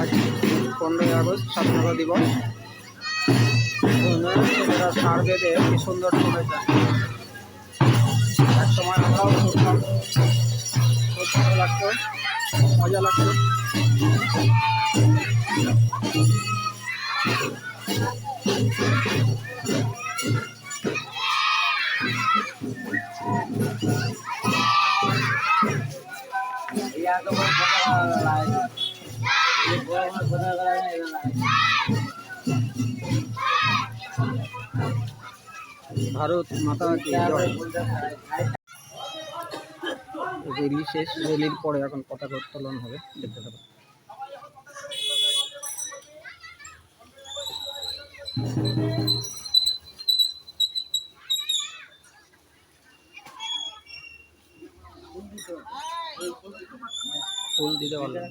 আজ 15ই আগস্ট স্বাধীনতা দিবস। ছেলেরা সার বেঁধে কি সুন্দর চলেছে। এক সময় আমরাও করতাম, খুব ভালো লাগতো, মজা লাগতো। ভারত মাতা কি জয়। রেলি শেষ, রেলির পরে এখন পতাকা উত্তোলন হবে, দেখতে থাকুন। ফুল দিতে পারলাম।